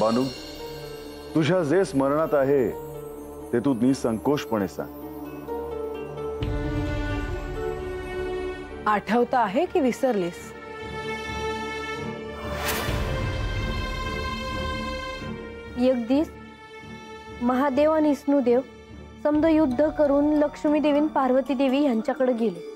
बानू, तुझ्या जे स्मरणात आहे ते तू निसंकोचपणे सांग. आठवतं आहे की विसरलीस? एक दिस महादेव आणि विष्णुदेव समद युद्ध करून लक्ष्मी देवी आणि पार्वती देवी यांच्याकडे गेले.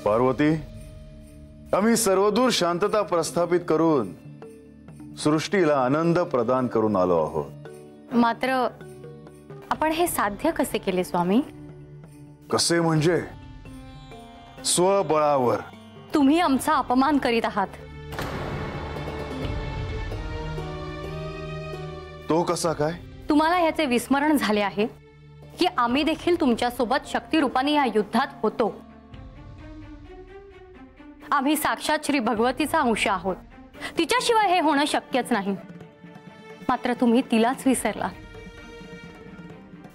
पार्वती, आम्ही सर्वदूर शांतता प्रस्थापित करून सृष्टीला आनंद प्रदान करून आलो आहोत. मात्र आपण हे साध्य कसे केले स्वामी? कसे म्हणजे? स्वबळावर. तुम्ही आमचा अपमान करीत आहात. तो कसा काय? तुम्हाला याचे विस्मरण झाले आहे की आम्ही देखील तुमच्या सोबत शक्ती रूपाने या युद्धात होतो. आम्ही साक्षात श्री भगवतीचा अंश आहोत. तिच्याशिवाय हे होणं शक्यच नाही. मात्र तुम्ही तिलाच विसरलात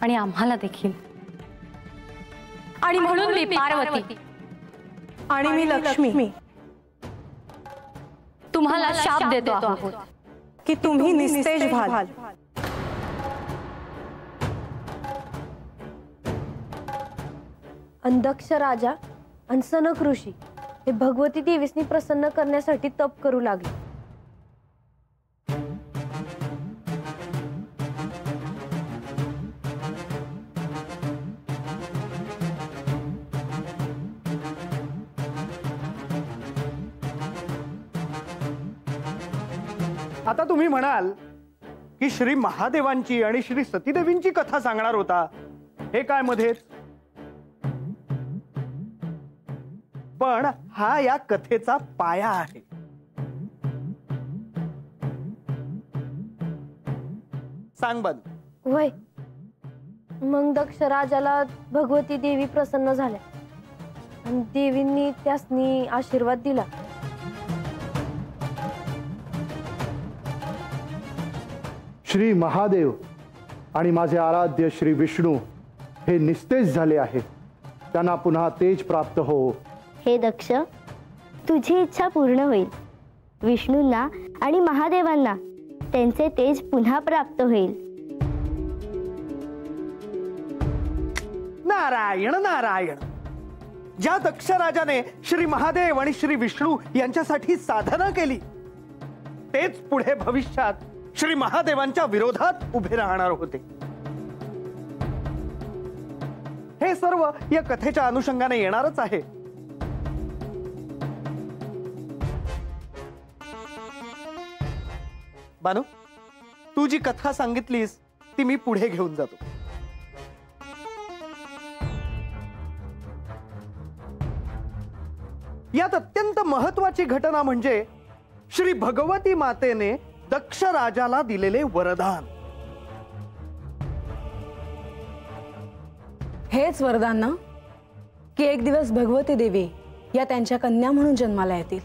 आणि आम्हाला देखील. आणि म्हणून मी पार्वती आणि मी लक्ष्मी तुम्हाला शाप देतो आहोत की तुम्ही निस्तेज व्हाल. दक्ष राजा आणि सनक ऋषी हे भगवती देवीसनी प्रसन्न करण्यासाठी तप करू लागले. आता तुम्ही म्हणाल की श्री महादेवांची आणि श्री सतीदेवींची कथा सांगणार होता, हे काय मध्येच? पण हा या कथेचा पाया आहे. सांग बन. वय मग दक्ष राजाला भगवती देवी प्रसन्न झाल्या आणि देवींनी त्यासनी आशीर्वाद दिला. श्री महादेव आणि माझे आराध्य श्री विष्णू हे निस्तेज झाले आहेत. त्यांना पुन्हा तेज प्राप्त हो. हे दक्ष, तुझी इच्छा पूर्ण होईल. विष्णूंना आणि महादेवांना त्यांचे तेज पुन्हा प्राप्त होईल. नारायण नारायण. ज्या दक्ष राजाने श्री महादेव आणि श्री विष्णू यांच्यासाठी साधना केली, तेच पुढे भविष्यात श्री महादेवांच्या विरोधात उभे राहणार होते. हे सर्व या कथेच्या अनुषंगाने येणारच आहे. बानू, तू जी कथा सांगितलीस ती मी पुढे घेऊन जातो. यात अत्यंत महत्वाची घटना म्हणजे श्री भगवती मातेने दक्ष राजाला दिलेले वरदान. हेच वरदान ना की एक दिवस भगवती देवी या त्यांच्या कन्या म्हणून जन्माला येतील.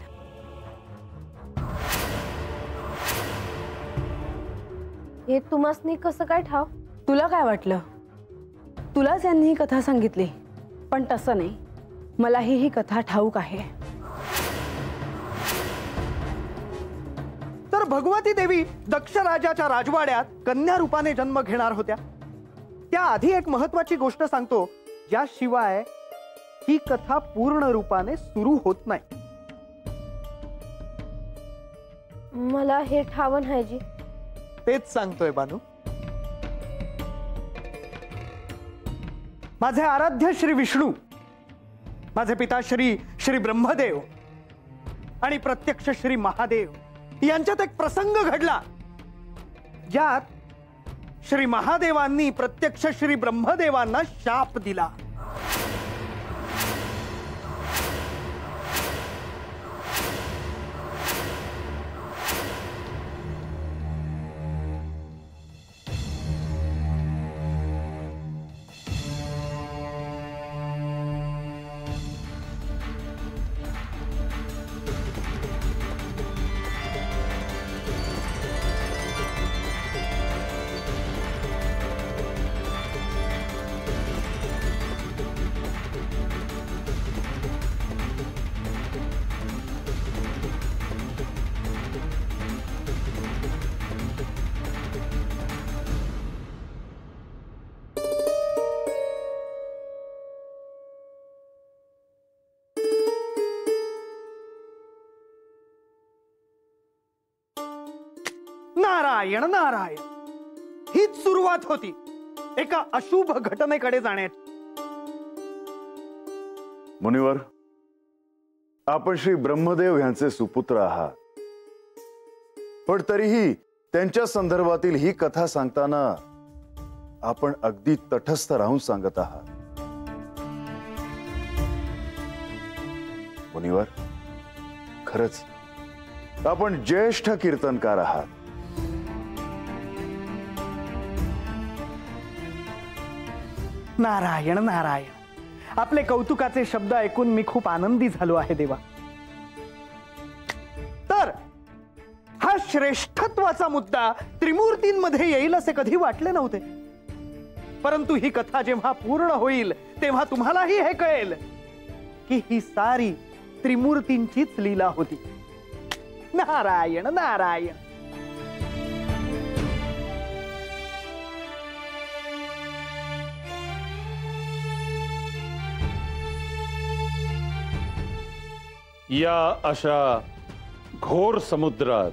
हे तुम्हासनी कसं काय ठाव? तुला काय वाटलं? तुलाच यांनी ही कथा सांगितली, पण तसं नाही. मलाही ही कथा ठाऊक आहे. तर भगवती देवी दक्ष राजाच्या राजवाड्यात कन्या रूपाने जन्म घेणार होत्या. त्याआधी एक महत्वाची गोष्ट सांगतो, ज्याशिवाय ही कथा पूर्ण रूपाने सुरू होत नाही. मला हे ठाव नाही जी. तेच सांगतोय बानू. माझे आराध्य श्री विष्णू, माझे पिता श्री ब्रह्मदेव आणि प्रत्यक्ष श्री महादेव यांच्यात एक प्रसंग घडला, ज्यात श्री महादेवांनी प्रत्यक्ष श्री ब्रह्मदेवांना शाप दिला. नारायण नारायण. हीच सुरुवात होती एका अशुभ घटनेकडे जाण्याची. मुनिवर, आपण श्री ब्रह्मदेव यांचे सुपुत्र आहात, पण तरीही त्यांच्या संदर्भातील ही कथा सांगताना आपण अगदी तटस्थ राहून सांगत आहात. मुनिवर, खरंच आपण ज्येष्ठ कीर्तनकार आहात. नारायण नारायण. आपले कौतुकाचे शब्द ऐकून मी खूप आनंदी झालो आहे देवा. तर हा श्रेष्ठत्वाचा मुद्दा त्रिमूर्तींमध्ये येईल असे कधी वाटले नव्हते. परंतु ही कथा जेव्हा पूर्ण होईल तेव्हा तुम्हालाही हे कळेल की ही सारी त्रिमूर्तींचीच लीला होती. नारायण नारायण. या अशा घोर समुद्रात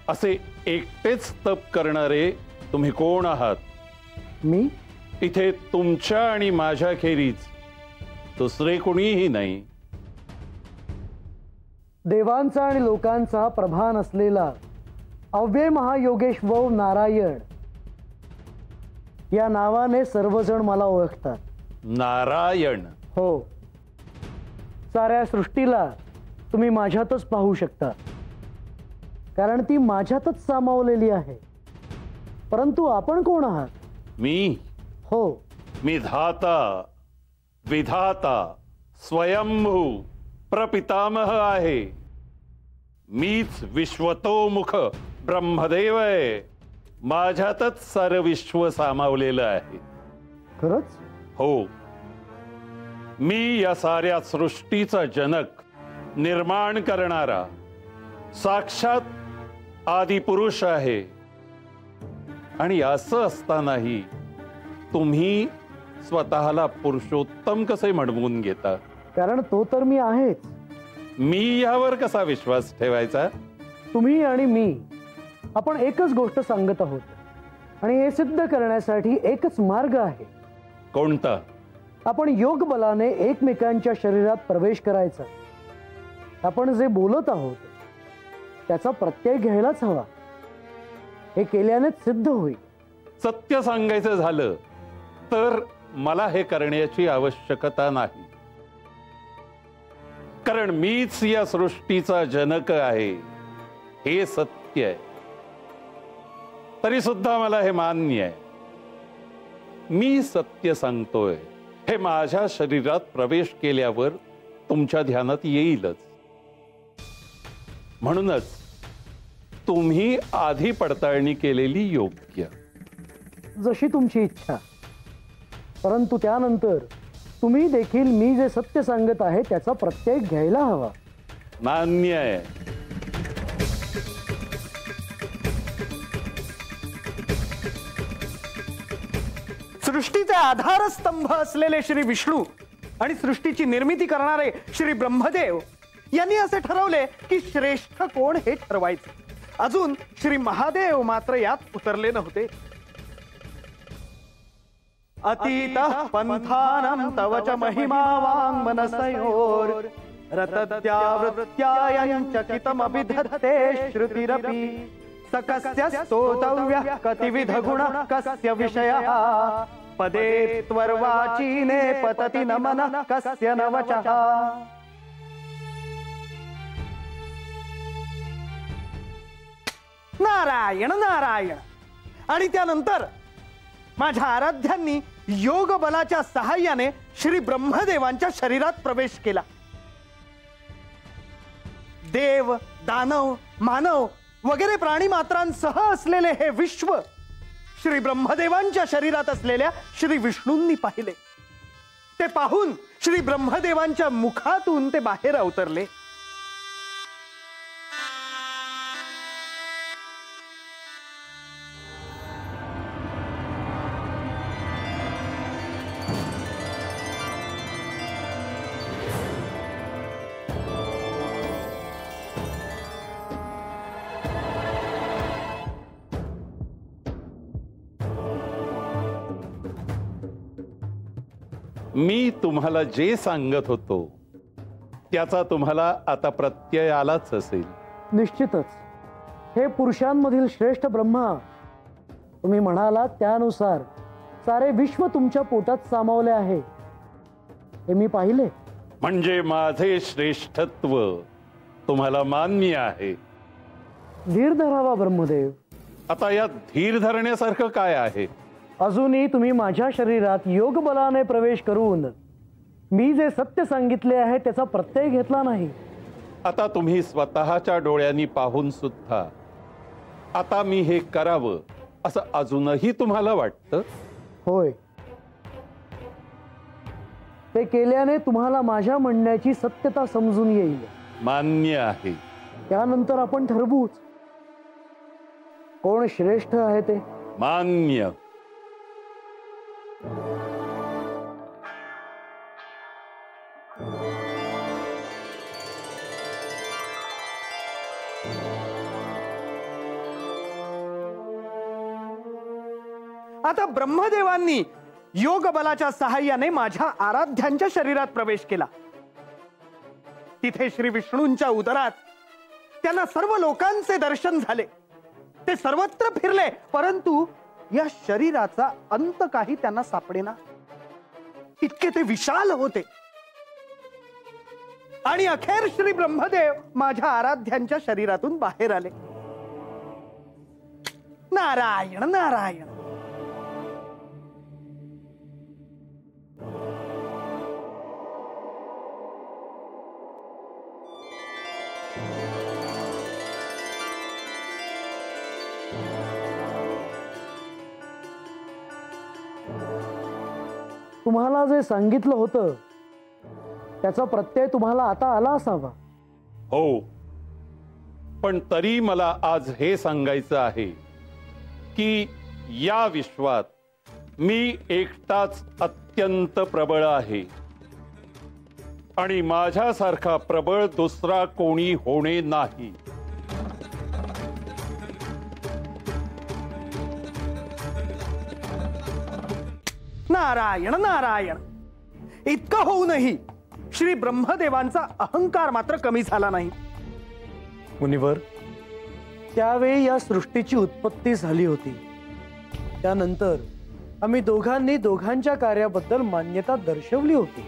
असे एकटेच तप करणारे तुम्ही कोण आहात? मी इथे तुमच्या आणि माझ्या खेरीज दुसरे कोणीही नाही. देवांचा आणि लोकांचा प्रभान असलेला अव्यय महायोगेश्वर नारायण या नावाने सर्वजण मला ओळखतात. नारायण? हो. साऱ्या सृष्टीला तुम्ही माझ्यातच पाहू शकता, कारण ती माझ्यातच सामावलेली आहे. परंतु आपण कोण आहात? मी? हो. मी धाता, विधाता, स्वयंभू, प्रपितामह आहे. मीच विश्वतोमुख ब्रह्मदेव आहे. माझ्यातच सारं विश्व सामावलेलं आहे. खरंच? हो. मी या साऱ्या सृष्टीचा जनक, निर्माण करणारा साक्षात आदिपुरुष आहे. आणि असं असतानाही तुम्ही स्वतःला पुरुषोत्तम कसे म्हणवून घेता? कारण तो तर मी आहेच. मी यावर कसा विश्वास ठेवायचा? तुम्ही आणि मी आपण एकच गोष्ट सांगत आहोत, आणि हे सिद्ध करण्यासाठी एकच मार्ग आहे. कोणता? आपण योग बलाने एकमेकांच्या शरीरात प्रवेश करायचा. आपण जे बोलत आहोत त्याचा प्रत्यय घ्यायलाच हवा. हे केल्यानेच सिद्ध होईल. सत्य सांगायचं झालं तर मला हे करण्याची आवश्यकता नाही, कारण मीच या सृष्टीचा जनक आहे. हे सत्य आहे. तरी सुद्धा मला हे मान्य आहे. मी सत्य सांगतोय हे माझ्या शरीरात प्रवेश केल्यावर तुमच्या ध्यानात येईलच. म्हणूनच तुम्ही आधी पडताळणी केलेली योग्य. जशी तुमची इच्छा. परंतु त्यानंतर तुम्ही देखील मी जे सत्य सांगत आहे त्याचा प्रत्यय घ्यायला हवा. मान्य आहे. सृष्टीचे आधारस्तंभ असलेले श्री विष्णू आणि सृष्टीची निर्मिती करणारे श्री ब्रह्मदेव यांनी असे ठरवले की श्रेष्ठ कोण हे ठरवायचे. अजून श्री महादेव मात्र यात उतरले नव्हते. अतीतः पंथानं तव च महिमा वाङ्मनसयोर रतद्यावृत्यायं चकितमभिधत्ते श्रुतिरपि सकस्य स्तोतव्यः कतिविध गुणः कस्य विषयः पदे त्वर्वाचीने पतति न मनः कस्य न वचः. नारायण नारायण. आणि त्यानंतर माझ्या आराध्यांनी योग बलाच्या सहाय्याने श्री ब्रह्मदेवांच्या शरीरात प्रवेश केला. देव, दानव, मानव वगैरे प्राणी मात्रांसह असलेले हे विश्व श्री ब्रह्मदेवांच्या शरीरात असलेल्या श्री विष्णूंनी पाहिले. ते पाहून श्री ब्रह्मदेवांच्या मुखातून ते बाहेर अवतरले. मी तुम्हाला जे सांगत होतो त्याचा तुम्हाला आता प्रत्यय आलाच असेल. निश्चितच हे पुरुषांमधील श्रेष्ठ ब्रह्मा, तुम्ही म्हणाला त्यानुसार सारे विश्व तुमच्या पोटात सामावले आहे हे मी पाहिले. म्हणजे माझे श्रेष्ठत्व तुम्हाला मान्य आहे. धीर धरावा ब्रह्मदेव. आता यात धीर धरण्यासारखं काय आहे? अजूनही तुम्ही माझ्या शरीरात योग बलाने प्रवेश करून मी जे सत्य सांगितले आहे त्याचा प्रत्यय घेतला नाही. आता तुम्ही स्वतःच्या डोळ्यांनी पाहून सुद्धा आता मी हे करावं असं अजूनही तुम्हाला वाटतं? होय, ते केल्याने तुम्हाला माझ्या म्हणण्याची सत्यता समजून येईल. मान्य आहे. त्यानंतर आपण ठरवूच कोण श्रेष्ठ आहे ते. मान्य. आता ब्रह्मदेवांनी योग बलाच्या सहाय्याने माझ्या आराध्यांच्या शरीरात प्रवेश केला. तिथे श्री विष्णूंच्या उदरात त्यांना सर्व लोकांचे दर्शन झाले. ते सर्वत्र फिरले, परंतु या शरीराचा अंत काही त्यांना सापडेना. इतके ते विशाल होते. आणि अखेर श्री ब्रह्मदेव माझ्या आराध्यांच्या शरीरातून बाहेर आले. नारायण नारायण. तुम्हाला जे सांगितलं होतं त्याचा प्रत्यय तुम्हाला आता आला असावा. हो, पण तरी मला आज हे सांगायचं आहे की या विश्वात मी एकटाच अत्यंत प्रबळ आहे आणि माझ्यासारखा प्रबळ दुसरा कोणी होणे नाही. नारायण नारायण. इतकं होऊनही श्री ब्रह्मदेवांचा अहंकार मात्र कमी झाला नाही. मुनिवर, त्यावेळी या सृष्टीची उत्पत्ती झाली होती. त्यानंतर आम्ही दोघांनी दोघांच्या कार्याबद्दल मान्यता दर्शवली होती.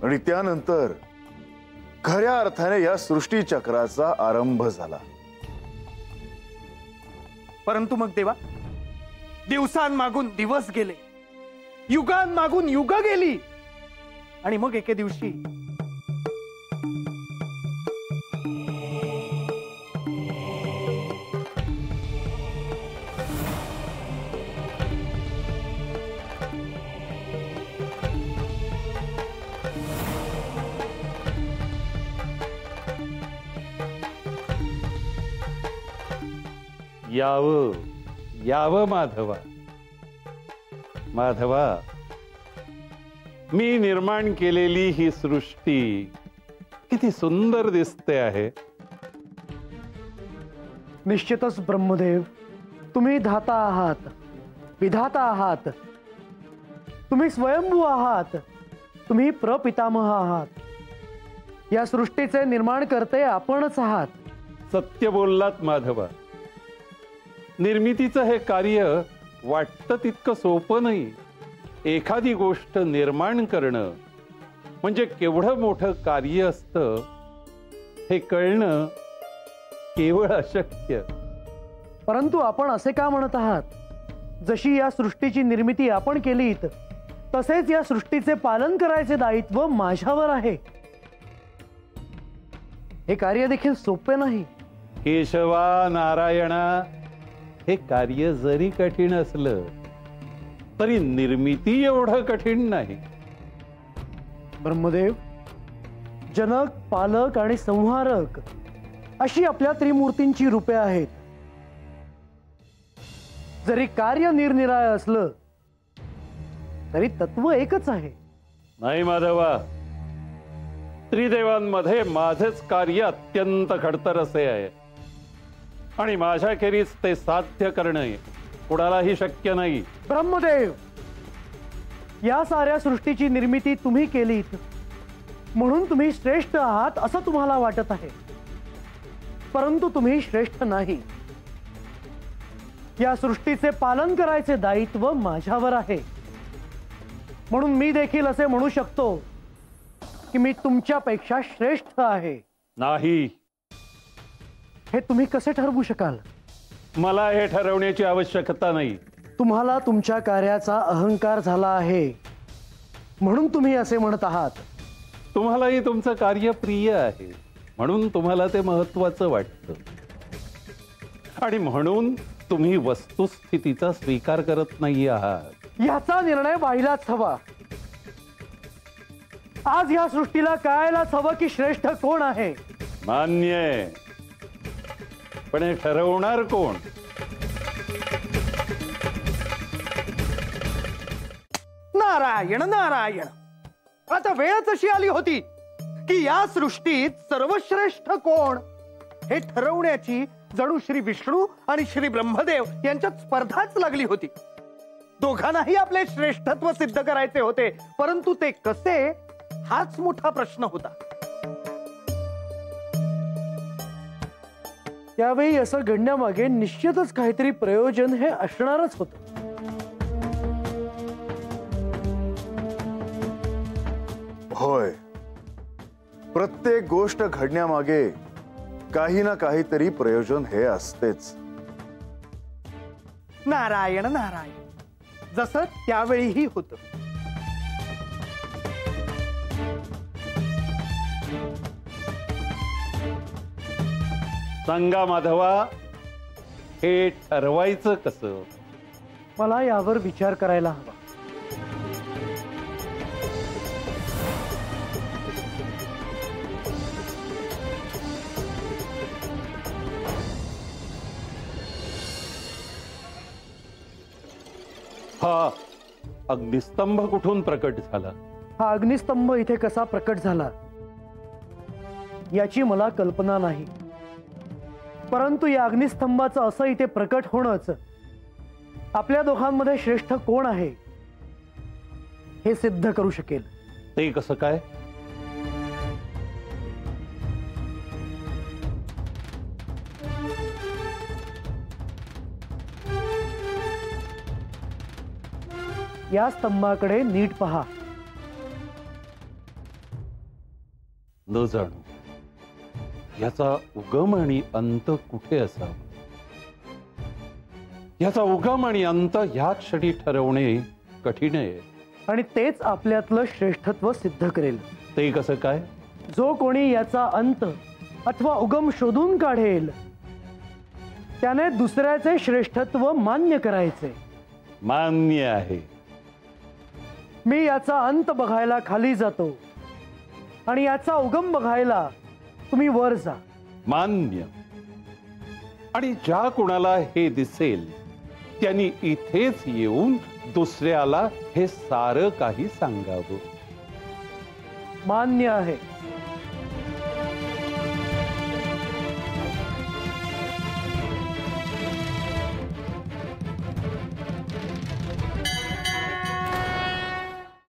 आणि त्यानंतर खऱ्या अर्थाने या सृष्टी चक्राचा आरंभ झाला. परंतु मग देवा, दिवसांमागून दिवस गेले, युगांमागून युग गेली, आणि मग एके दिवशी यावं यावं माधवा. माधवा, मी निर्माण केलेली ही सृष्टी किती सुंदर दिसते आहे. निश्चितच ब्रह्मदेव, तुम्ही धाता आहात, विधाता आहात, तुम्ही स्वयंभू आहात, तुम्ही प्रपितामह आहात. या सृष्टीचे निर्माण करते आपणच आहात. सत्य बोललात माधवा. निर्मितीचं हे कार्य वाटतं तितकं सोपं नाही. एखादी गोष्ट निर्माण करणं म्हणजे केवढं मोठं कार्य असतं हे कळणं केवळ अशक्य. परंतु आपण असे का म्हणत आहात? जशी या सृष्टीची निर्मिती आपण केलीत तसेच या सृष्टीचे पालन करायचे दायित्व माझ्यावर आहे. हे कार्य देखील सोपे नाही. केशवा नारायणा, हे कार्य जरी कठीण असलं तरी निर्मिती एवढं कठीण नाही. ब्रह्मदेव, जनक, पालक आणि संहारक अशी आपल्या त्रिमूर्तींची रूपे आहेत. जरी कार्य निरनिराळं असलं तरी तत्व एकच आहे. नाही माधवा, त्रिदेवांमध्ये माझेच कार्य अत्यंत खडतर असे आहे आणि माझ्याखेरीज ते साध्य करणे कोणालाही शक्य नाही. ब्रह्मदेव, या साऱ्या सृष्टीची निर्मिती तुम्ही केलीत म्हणून तुम्ही श्रेष्ठ आहात असं तुम्हाला वाटत आहे, परंतु तुम्ही श्रेष्ठ नाही. या सृष्टीचे पालन करायचे दायित्व माझ्यावर आहे. म्हणून मी देखील असे म्हणू शकतो की मी तुमच्यापेक्षा श्रेष्ठ आहे. नाही, हे तुम्ही कसे ठरवू शकाल? मला हे ठरवण्याची आवश्यकता नाही. तुम्हाला तुमच्या कार्याचा अहंकार झाला आहे म्हणून तुम्ही असे म्हणत आहात. तुम्हालाही तुमचं कार्य प्रिय आहे म्हणून तुम्हाला ते महत्वाचं वाटतं आणि म्हणून तुम्ही वस्तुस्थितीचा स्वीकार करत नाही आहात. याचा निर्णय व्हायलाच हवा. आज या सृष्टीला कळायलाच हवं की श्रेष्ठ कोण आहे. मान्य आहे, पण हे ठरवणार कोण? नारायण नारायण. आता वेळच अशी आली होती की या सृष्टीत सर्वश्रेष्ठ कोण हे ठरवण्याची जणू श्री विष्णू आणि श्री ब्रह्मदेव यांच्यात स्पर्धाच लागली होती. दोघांनाही आपले श्रेष्ठत्व सिद्ध करायचे होते, परंतु ते कसे हाच मोठा प्रश्न होता. त्यावेळी असं घडण्यामागे निश्चितच काहीतरी प्रयोजन हे असणारच होतं. होय, प्रत्येक गोष्ट घडण्यामागे काही ना काहीतरी प्रयोजन हे असतेच. नारायण नारायण. जसं त्यावेळीही होतं. सांगा माधवा, हे ठरवायचं कसं? मला यावर विचार करायला हवा. हा अग्निस्तंभ कुठून प्रकट झाला? हा अग्निस्तंभ इथे कसा प्रकट झाला याची मला कल्पना नाही, परंतु या अग्निस्तंभाचं असं इथे प्रकट होणंच आपल्या दोघांमध्ये श्रेष्ठ कोण आहे हे सिद्ध करू शकेल. ते कसं काय? या स्तंभाकडे नीट पहा. न जाणू याचा उगम आणि अंत कुठे असावा. याचा उगम आणि अंत ह्या क्षणी ठरवणे कठीण आहे. आणि तेच आपल्यातलं श्रेष्ठत्व सिद्ध करेल. ते कसं काय? जो कोणी याचा अंत अथवा उगम शोधून काढेल त्याने दुसऱ्याचे श्रेष्ठत्व मान्य करायचे. मान्य आहे. मी याचा अंत बघायला खाली जातो आणि याचा उगम बघायला तुम्ही वर जा. मान्य. आणि ज्या कुणाला हे दिसेल त्यांनी इथेच येऊन दुसऱ्याला हे सारं काही सांगावं. मान्य आहे.